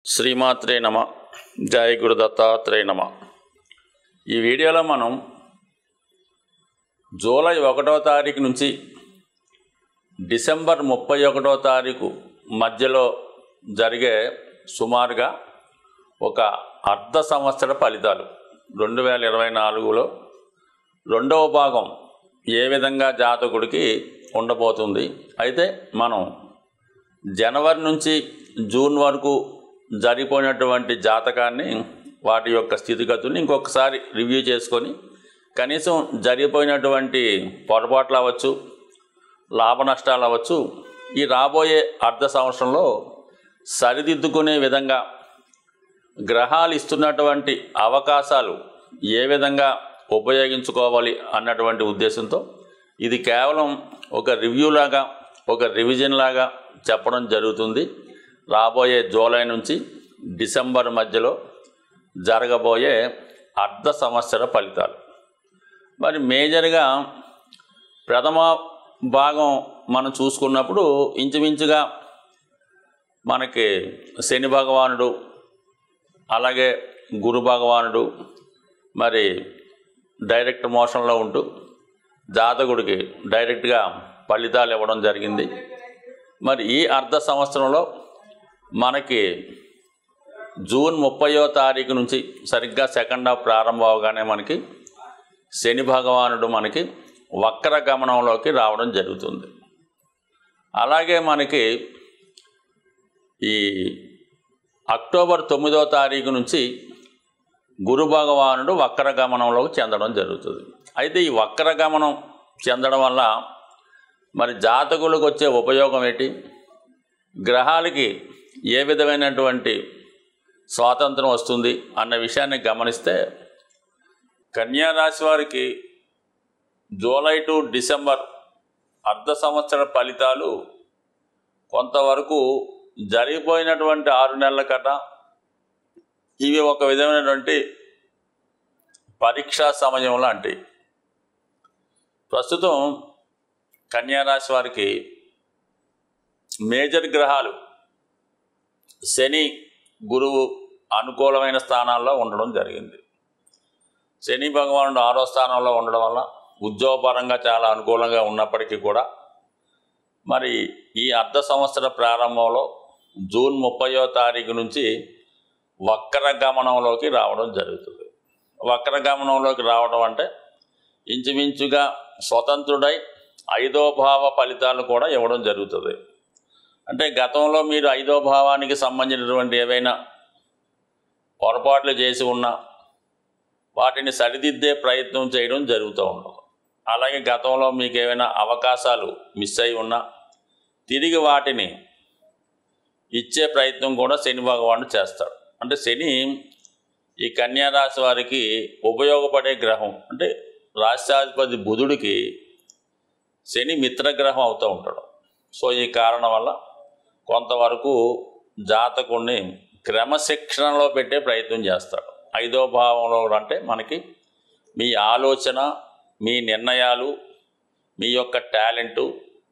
శ్రీమాత్రే నమ. జయ గురు దత్తాత్రేయ నమ. ఈ వీడియోలో మనం జూలై 1వ తారీఖు నుంచి డిసెంబర్ 31వ తారీఖు మధ్యలో జరిగే సుమారుగా ఒక అర్ధ సంవత్సర ఫలితాలు 2024లో రెండవ భాగం ఏ విధంగా జాతకుడికి ఉండబోతుంది. అయితే మనం జనవరి నుంచి జూన్ వరకు జరిగిపోయినటువంటి జాతకాన్ని వాటి యొక్క స్థితిగతుల్ని ఇంకొకసారి రివ్యూ చేసుకొని కనీసం జరిగిపోయినటువంటి పొరపాట్లు అవ్వచ్చు, లాభ నష్టాలు అవ్వచ్చు, ఈ రాబోయే అర్ధ సంవత్సరంలో సరిదిద్దుకునే విధంగా గ్రహాలు ఇస్తున్నటువంటి అవకాశాలు ఏ విధంగా ఉపయోగించుకోవాలి అన్నటువంటి ఉద్దేశంతో ఇది కేవలం ఒక రివ్యూ లాగా, ఒక రివిజన్ లాగా చెప్పడం జరుగుతుంది. రాబోయే జూలై నుంచి డిసెంబర్ మధ్యలో జరగబోయే అర్ధ సంవత్సర ఫలితాలు. మరి మేజర్గా ప్రథమ భాగం మనం చూసుకున్నప్పుడు ఇంచుమించుగా మనకి శని భగవానుడు, అలాగే గురు భగవానుడు మరి డైరెక్ట్ మోషన్లో ఉంటూ జాతకుడికి డైరెక్ట్గా ఫలితాలు ఇవ్వడం జరిగింది. మరి ఈ అర్ధ సంవత్సరంలో మనకి జూన్ 30వ తారీఖు నుంచి సరిగ్గా సెకండ్ హాఫ్ ప్రారంభం అవగానే మనకి శని భగవానుడు మనకి వక్ర గమనంలోకి రావడం జరుగుతుంది. అలాగే మనకి ఈ అక్టోబర్ 9వ తారీఖు నుంచి గురు భగవానుడు వక్ర గమనంలోకి చెందడం జరుగుతుంది. అయితే ఈ వక్ర గమనం చెందడం వల్ల మరి జాతకులకు వచ్చే ఉపయోగం ఏంటి, గ్రహాలకి ఏ విధమైనటువంటి స్వాతంత్రం వస్తుంది అన్న విషయాన్ని గమనిస్తే కన్యా రాశి వారికి జూలై టు డిసెంబర్ అర్ధ సంవత్సర ఫలితాలు కొంతవరకు జరిగిపోయినటువంటి 6 నెలల కట ఇవి ఒక విధమైనటువంటి పరీక్షా సమయం లాంటి. ప్రస్తుతం కన్యా రాశి వారికి మేజర్ గ్రహాలు శని, గురువు అనుకూలమైన స్థానాల్లో ఉండడం జరిగింది. శని భగవానుడు 6వ స్థానంలో ఉండడం వల్ల ఉద్యోగపరంగా చాలా అనుకూలంగా ఉన్నప్పటికీ కూడా మరి ఈ అర్ధ సంవత్సర ప్రారంభంలో జూన్ 30వ తారీఖు నుంచి వక్ర గమనంలోకి రావడం జరుగుతుంది. వక్ర గమనంలోకి రావడం అంటే ఇంచుమించుగా స్వతంత్రుడై 5వ భావ ఫలితాలు కూడా ఇవ్వడం జరుగుతుంది. అంటే గతంలో మీరు 5వ భావానికి సంబంధించినటువంటి ఏవైనా పొరపాట్లు చేసి ఉన్నా వాటిని సరిదిద్దే ప్రయత్నం చేయడం జరుగుతూ ఉంటుంది. అలాగే గతంలో మీకు ఏమైనా అవకాశాలు మిస్ అయి ఉన్నా తిరిగి వాటిని ఇచ్చే ప్రయత్నం కూడా శని భగవానుడు చేస్తాడు. అంటే శని ఈ కన్యా రాశి వారికి ఉపయోగపడే గ్రహం. అంటే రాష్ట్రాధిపతి బుధుడికి శని మిత్రగ్రహం అవుతూ ఉంటాడు. సో ఈ కారణం వల్ల కొంతవరకు జాతకుడిని క్రమశిక్షణలో పెట్టే ప్రయత్నం చేస్తాడు. 5వ భావంలో అంటే మనకి మీ ఆలోచన, మీ నిర్ణయాలు, మీ యొక్క టాలెంటు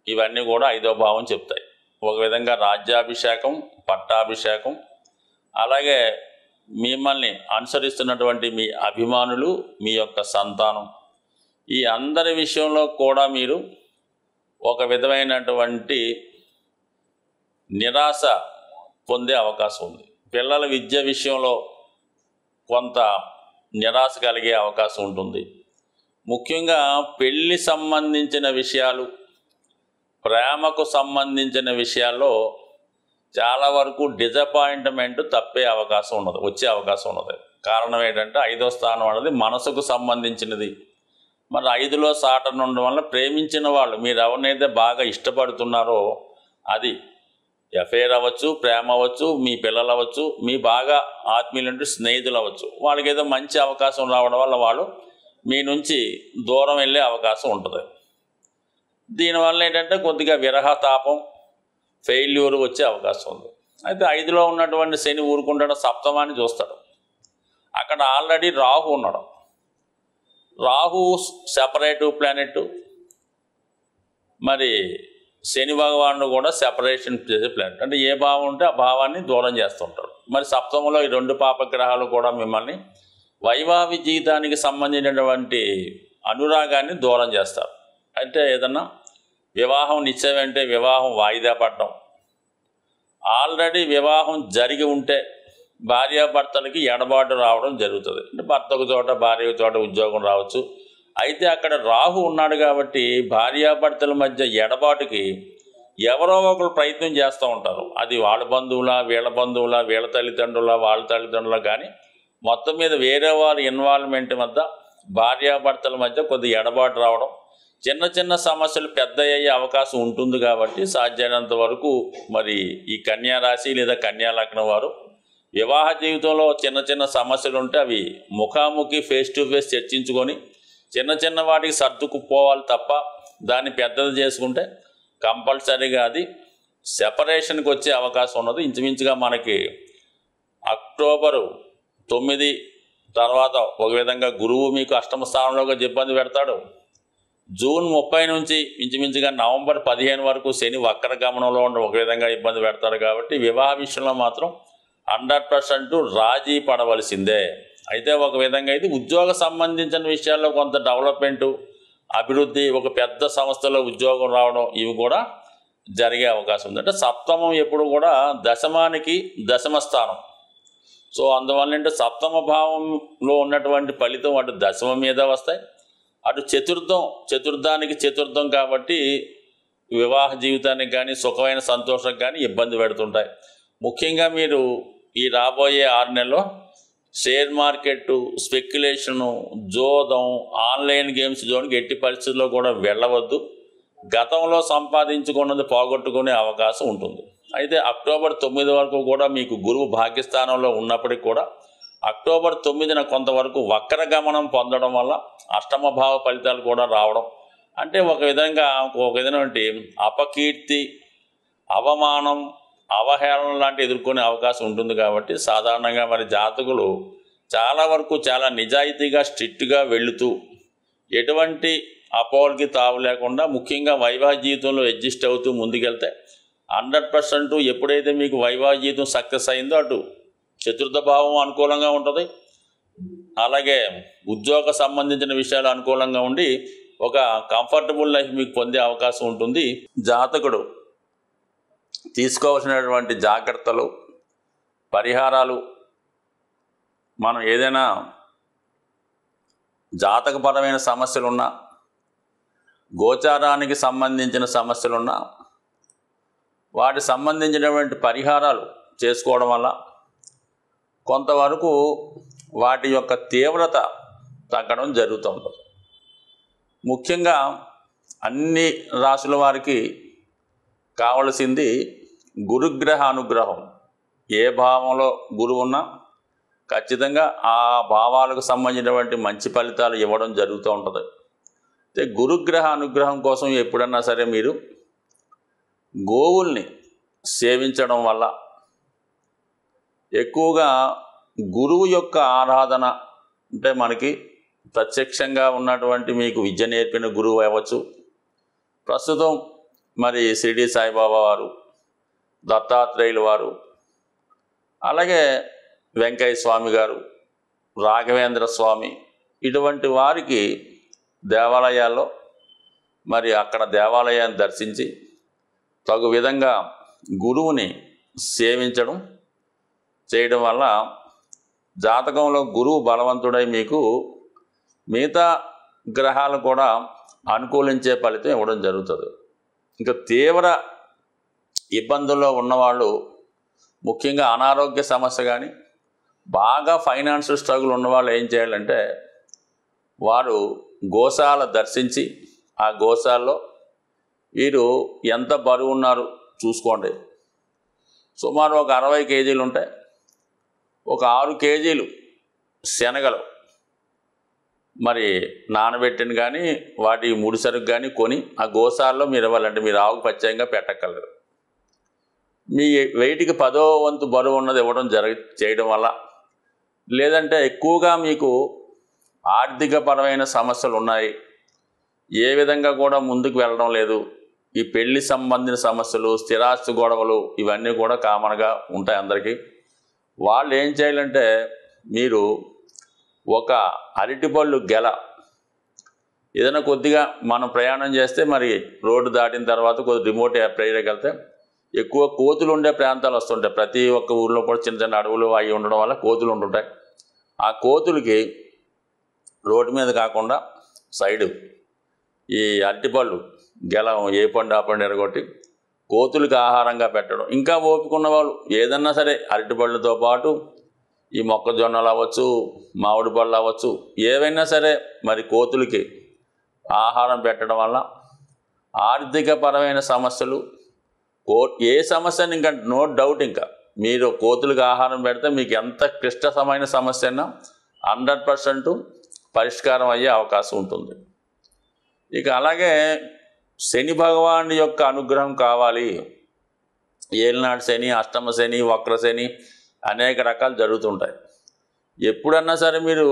ఇవన్నీ కూడా 5వ భావం చెప్తాయి. ఒక విధంగా రాజ్యాభిషేకం, పట్టాభిషేకం, అలాగే మిమ్మల్ని అనుసరిస్తున్నటువంటి మీ అభిమానులు, మీ యొక్క సంతానం, ఈ అందరి విషయంలో కూడా మీరు ఒక విధమైనటువంటి నిరాశ పొందే అవకాశం ఉంది. పిల్లల విద్య విషయంలో కొంత నిరాశ కలిగే అవకాశం ఉంటుంది. ముఖ్యంగా పెళ్లి సంబంధించిన విషయాలు, ప్రేమకు సంబంధించిన విషయాల్లో చాలా వరకు డిసప్పాయింట్మెంట్ వచ్చే అవకాశం ఉన్నది. కారణం ఏంటంటే 5వ స్థానం అనేది మనసుకు సంబంధించినది. మరి 5లో సాటర్న్ ఉండడం వల్ల ప్రేమించిన వాళ్ళు, మీరు ఎవరినైతే బాగా ఇష్టపడుతున్నారో అది ఎఫైర్ అవ్వచ్చు, ప్రేమ అవ్వచ్చు, మీ పిల్లలు అవ్వచ్చు, మీ బాగా ఆత్మీయులంటే స్నేహితులు అవ్వచ్చు, వాళ్ళకి ఏదో మంచి అవకాశం రావడం వల్ల వాళ్ళు మీ నుంచి దూరం వెళ్ళే అవకాశం ఉంటుంది. దీనివల్ల ఏంటంటే కొద్దిగా విరహతాపం, ఫెయిల్యూర్ వచ్చే అవకాశం ఉంది. అయితే 5లో ఉన్నటువంటి శని ఊరుకుంటాడు, సప్తమాన్ని చూస్తాడు. అక్కడ ఆల్రెడీ రాహు ఉన్నాడు. Rahu separative planet. మరి శని భగవానుడు కూడా సెపరేషన్ చేసే ప్లానెట్. అంటే ఏ భావం ఉంటే ఆ భావాన్ని దూరం చేస్తుంటారు. మరి సప్తమంలో ఈ 2 పాపగ్రహాలు కూడా మిమ్మల్ని వైవాహిక జీవితానికి సంబంధించినటువంటి అనురాగాన్ని దూరం చేస్తారు. అంటే ఏదన్నా వివాహం నిశ్చయమంటే వివాహం వాయిదా పడడం, ఆల్రెడీ వివాహం జరిగి ఉంటే భార్యాభర్తలకి ఎడబాటు రావడం జరుగుతుంది. అంటే భర్తకు చోట భార్యకు చోట ఉద్యోగం రావచ్చు. అయితే అక్కడ రాహు ఉన్నాడు కాబట్టి భార్యాభర్తల మధ్య ఎడబాటుకి ఎవరో ఒకరు ప్రయత్నం చేస్తూ ఉంటారు. అది వాళ్ళ బంధువుల, వీళ్ళ బంధువుల, వీళ్ళ తల్లిదండ్రుల, వాళ్ళ తల్లిదండ్రుల, కానీ మొత్తం మీద వేరే వారి ఇన్వాల్వ్మెంట్ వద్ద భార్యాభర్తల మధ్య కొద్ది ఎడబాటు రావడం, చిన్న చిన్న సమస్యలు పెద్ద అయ్యే అవకాశం ఉంటుంది. కాబట్టి సాధ్యమైనంత వరకు మరి ఈ కన్యా రాశి లేదా కన్యా లగ్నం వారు వివాహ జీవితంలో చిన్న చిన్న సమస్యలు ఉంటే అవి ముఖాముఖి ఫేస్ టు ఫేస్ చర్చించుకొని చిన్న చిన్న వాటికి సర్దుకుపోవాలి తప్ప దాన్ని పెద్దది చేసుకుంటే కంపల్సరీగా అది సెపరేషన్కి వచ్చే అవకాశం ఉన్నది. ఇంచుమించుగా మనకి అక్టోబరు 9 తర్వాత ఒక విధంగా గురువు మీకు అష్టమ స్థానంలోకి ఇబ్బంది పెడతాడు. జూన్ 30 నుంచి ఇంచుమించుగా నవంబర్ 15 వరకు శని వక్ర గమనంలో ఉండి ఒక విధంగా ఇబ్బంది పెడతాడు. కాబట్టి వివాహ విషయంలో మాత్రం 100% రాజీ పడవలసిందే. అయితే ఒక విధంగా ఇది ఉద్యోగ సంబంధించిన విషయాల్లో కొంత డెవలప్మెంటు, అభివృద్ధి, ఒక పెద్ద సంస్థలో ఉద్యోగం రావడం ఇవి కూడా జరిగే అవకాశం ఉంది. అంటే సప్తమం ఎప్పుడు కూడా దశమానికి దశమ స్థానం. సో అందువల్ల అంటే సప్తమ భావంలో ఉన్నటువంటి ఫలితం అటు దశమ మీద వస్తాయి, అటు చతుర్థానికి చతుర్థం కాబట్టి వివాహ జీవితానికి కానీ సుఖమైన సంతోషం కానీ ఇబ్బంది పెడుతుంటాయి. ముఖ్యంగా మీరు ఈ రాబోయే 6 నెలల్లో షేర్ మార్కెట్, స్పెక్యులేషను, జోదం, ఆన్లైన్ గేమ్స్ జోన్కి ఎట్టి పరిస్థితుల్లో కూడా వెళ్ళవద్దు. గతంలో సంపాదించుకున్నది పోగొట్టుకునే అవకాశం ఉంటుంది. అయితే అక్టోబర్ 9 వరకు కూడా మీకు గురువు భాగ్యస్థానంలో ఉన్నప్పటికీ కూడా అక్టోబర్ 9న కొంతవరకు వక్ర గమనం పొందడం వల్ల అష్టమ భావ ఫలితాలు కూడా రావడం, అంటే ఒక విధమైనటువంటి అపకీర్తి, అవమానం, అవహేళన లాంటి ఎదుర్కొనే అవకాశం ఉంటుంది. కాబట్టి సాధారణంగా మరి జాతకులు చాలా వరకు చాలా నిజాయితీగా స్ట్రిక్ట్గా వెళుతూ ఎటువంటి అపోహలకి తావు లేకుండా ముఖ్యంగా వైవాహిక జీవితంలో అడ్జస్ట్ అవుతూ ముందుకెళ్తే 100% ఎప్పుడైతే మీకు వైవాహిక జీవితం సక్సెస్ అయిందో అటు చతుర్థ భావం అనుకూలంగా ఉంటుంది, అలాగే ఉద్యోగ సంబంధించిన విషయాలు అనుకూలంగా ఉండి ఒక కంఫర్టబుల్ లైఫ్ మీకు పొందే అవకాశం ఉంటుంది. జాతకుడు తీసుకోవాల్సినటువంటి జాగ్రత్తలు, పరిహారాలు, మనం ఏదైనా జాతకపరమైన సమస్యలున్నా, గోచారానికి సంబంధించిన సమస్యలున్నా వాటి సంబంధించినటువంటి పరిహారాలు చేసుకోవడం వల్ల కొంతవరకు వాటి యొక్క తీవ్రత తగ్గడం జరుగుతూ ఉంటుంది. ముఖ్యంగా అన్ని రాశుల వారికి కావలసింది గురుగ్రహ అనుగ్రహం. ఏ భావంలో గురువు ఉన్నా ఖచ్చితంగా ఆ భావాలకు సంబంధించినటువంటి మంచి ఫలితాలు ఇవ్వడం జరుగుతూ ఉంటుంది. అయితే గురుగ్రహ అనుగ్రహం కోసం ఎప్పుడన్నా సరే మీరు గోవుల్ని సేవించడం వల్ల, ఎక్కువగా గురువు యొక్క ఆరాధన, అంటే మనకి ప్రత్యక్షంగా ఉన్నటువంటి మీకు విద్య నేర్పిన గురువు అవ్వచ్చు, ప్రస్తుతం మరి షిరిడి సాయిబాబా వారు, దత్తాత్రేయులు వారు, అలాగే వెంకయ్య స్వామి గారు, రాఘవేంద్ర స్వామి, ఇటువంటి వారికి దేవాలయాల్లో మరి అక్కడ దేవాలయాన్ని దర్శించి తగు విధంగా గురువుని సేవించడం చేయడం వల్ల జాతకంలో గురువు బలవంతుడై మీకు మిగతా గ్రహాలు కూడా అనుకూలించే ఫలితం ఇవ్వడం జరుగుతుంది. ఇంకా తీవ్ర ఇబ్బందుల్లో ఉన్నవాళ్ళు, ముఖ్యంగా అనారోగ్య సమస్య కానీ బాగా ఫైనాన్షియల్ స్ట్రగుల్ ఉన్నవాళ్ళు ఏం చేయాలంటే వారు గోశాల దర్శించి ఆ గోశాలలో వీరు ఎంత బరువు ఉన్నారు చూసుకోండి. సుమారు ఒక 60 కేజీలు ఉంటాయి. ఒక 6 కేజీలు శనగలు మరి నానబెట్టిన కానీ వాటి ముడి సరుకు కానీ కొని ఆ గోశాలలో మీరు ఇవ్వాలంటే మీరు ఆవుకు ప్రత్యేకంగా పెట్టగలరు. మీ వెయిట్కి 10వ వంతు బరువు ఉన్నది ఇవ్వడం చేయడం వల్ల, లేదంటే ఎక్కువగా మీకు ఆర్థికపరమైన సమస్యలు ఉన్నాయి, ఏ విధంగా కూడా ముందుకు వెళ్ళడం లేదు, ఈ పెళ్లి సంబంధించిన సమస్యలు, స్థిరాస్తి గొడవలు ఇవన్నీ కూడా కామన్గా ఉంటాయి అందరికీ. వాళ్ళు ఏం చేయాలంటే, మీరు ఒక అరటిపళ్ళు గెల ఏదైనా కొద్దిగా మనం ప్రయాణం చేస్తే మరి రోడ్డు దాటిన తర్వాత కొద్దిగా రిమోట్ ఏరియాకి వెళ్తే ఎక్కువ కోతులు ఉండే ప్రాంతాలు వస్తుంటాయి. ప్రతి ఒక్క ఊర్లో కూడా చిన్న చిన్న అడవులు అవి ఉండడం వల్ల కోతులు ఉంటుంటాయి. ఆ కోతులకి రోడ్డు మీద కాకుండా సైడు ఈ అరటిపళ్ళు గెల ఏ పండు ఆ పండు ఎరగొట్టి కోతులకి ఆహారంగా పెట్టడం. ఇంకా ఓపికన్న వాళ్ళు ఏదన్నా సరే అరటిపళ్ళతో పాటు ఈ మొక్కజొన్నలు అవ్వచ్చు, మామిడి పళ్ళు అవ్వచ్చు, ఏవైనా సరే మరి కోతులకి ఆహారం పెట్టడం వల్ల ఆర్థికపరమైన సమస్యలు ఏ సమస్యని ఇంకా నో డౌట్, ఇంకా మీరు కోతులకు ఆహారం పెడితే మీకు ఎంత క్లిష్టమైన సమస్య అయినా 100% పరిష్కారం అయ్యే అవకాశం ఉంటుంది. ఇక అలాగే శని భగవాను యొక్క అనుగ్రహం కావాలి. ఏలినాడు శని, అష్టమ శని, వక్ర శని అనేక రకాలు జరుగుతుంటాయి. ఎప్పుడన్నా సరే మీరు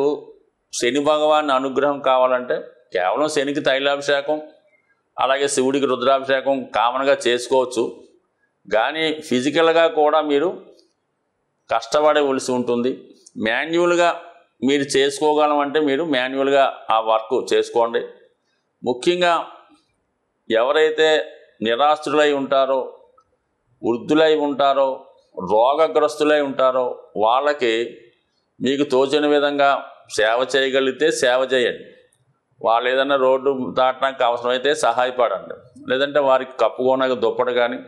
శని భగవాన్ అనుగ్రహం కావాలంటే కేవలం శనికి తైలాభిషేకం, అలాగే శివుడికి రుద్రాభిషేకం కామన్గా చేసుకోవచ్చు. కానీ ఫిజికల్గా కూడా మీరు కష్టపడవలసి ఉంటుంది. మాన్యువల్గా మీరు చేసుకోగలం అంటే మీరు మాన్యువల్గా ఆ వర్క్ చేసుకోండి. ముఖ్యంగా ఎవరైతే నిరాశ్రులై ఉంటారో, వృద్ధులై ఉంటారో, రోగగ్రస్తులై ఉంటారో వాళ్ళకి మీకు తోచిన విధంగా సేవ చేయగలిగితే సేవ చేయండి. వాళ్ళు ఏదైనా రోడ్డు దాటడానికి అవసరమైతే సహాయపడండి. లేదంటే వారికి కప్పుకోనక దుప్పటి కానీ,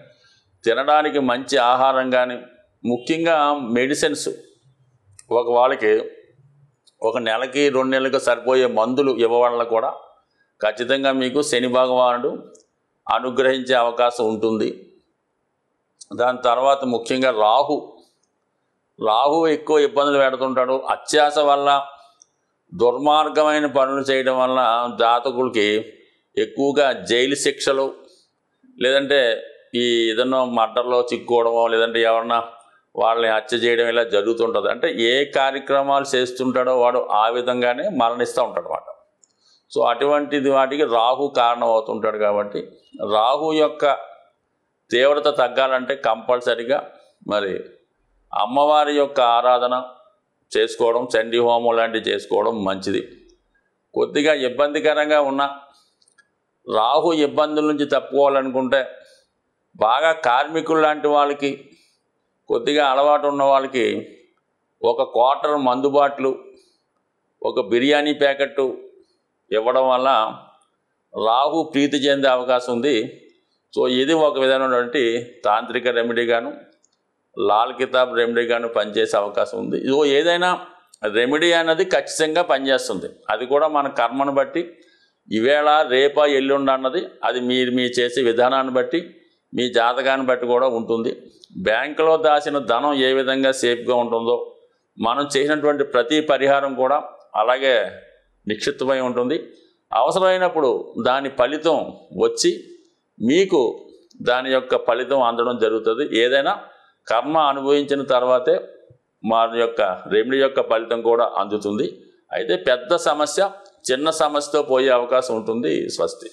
తినడానికి మంచి ఆహారం కానీ, ముఖ్యంగా మెడిసిన్స్ వాళ్ళకి ఒక నెలకి 2 నెలలకు సరిపోయే మందులు ఇవ్వడం కూడా ఖచ్చితంగా మీకు శని భగవానుడు అనుగ్రహించే అవకాశం ఉంటుంది. దాని తర్వాత ముఖ్యంగా రాహు ఎక్కువ ఇబ్బందులు పెడుతుంటాడు. అత్యాశ వల్ల, దుర్మార్గమైన పనులు చేయడం వల్ల జాతకులకి ఎక్కువగా జైలు శిక్షలు, లేదంటే ఈ ఏదన్నా మర్డర్లో చిక్కుకోవడమో, లేదంటే ఎవరన్నా వాళ్ళని హత్య చేయడం ఇలా జరుగుతుంటుంది. అంటే ఏ కార్యక్రమాలు చేస్తుంటాడో వాడు ఆ విధంగానే మరణిస్తూ ఉంటాడు అన్నమాట. సో అటువంటిది వాటికి రాహు కారణం అవుతుంటాడు. కాబట్టి రాహు యొక్క తీవ్రత తగ్గాలంటే కంపల్సరిగా మరి అమ్మవారి యొక్క ఆరాధన చేసుకోవడం, చండీ హోమం లాంటివి చేసుకోవడం మంచిది. కొద్దిగా ఇబ్బందికరంగా ఉన్న రాహు ఇబ్బందుల నుంచి తప్పుకోవాలనుకుంటే బాగా కార్మికులు లాంటి వాళ్ళకి, కొద్దిగా అలవాటు ఉన్న వాళ్ళకి ఒక క్వార్టర్ మందు బాటిల్, ఒక బిర్యానీ ప్యాకెట్టు ఇవ్వడం వల్ల రాహు ప్రీతి చెందే అవకాశం ఉంది. సో ఇది ఒక విధమైనటువంటి తాంత్రిక రెమెడీగాను, లాల్ కితాబ్ రెమెడీగాను పనిచేసే అవకాశం ఉంది. ఇదో ఏదైనా రెమెడీ అనేది ఖచ్చితంగా పనిచేస్తుంది. అది కూడా మన కర్మను బట్టి, ఈవేళ రేపా ఎల్లుండి అన్నది అది మీ చేసే విధానాన్ని బట్టి, మీ జాతకాన్ని బట్టి కూడా ఉంటుంది. బ్యాంకులో దాచిన ధనం ఏ విధంగా సేఫ్గా ఉంటుందో మనం చేసినటువంటి ప్రతి పరిహారం కూడా అలాగే నిక్షిప్తమై ఉంటుంది. అవసరమైనప్పుడు దాని ఫలితం వచ్చి మీకు దాని యొక్క ఫలితం అందడం జరుగుతుంది. ఏదైనా కర్మ అనుభవించిన తర్వాతే మా యొక్క రెమెడీ యొక్క ఫలితం కూడా అందుతుంది. అయితే పెద్ద సమస్య చిన్న సమస్యతో పోయే అవకాశం ఉంటుంది. స్వస్తి.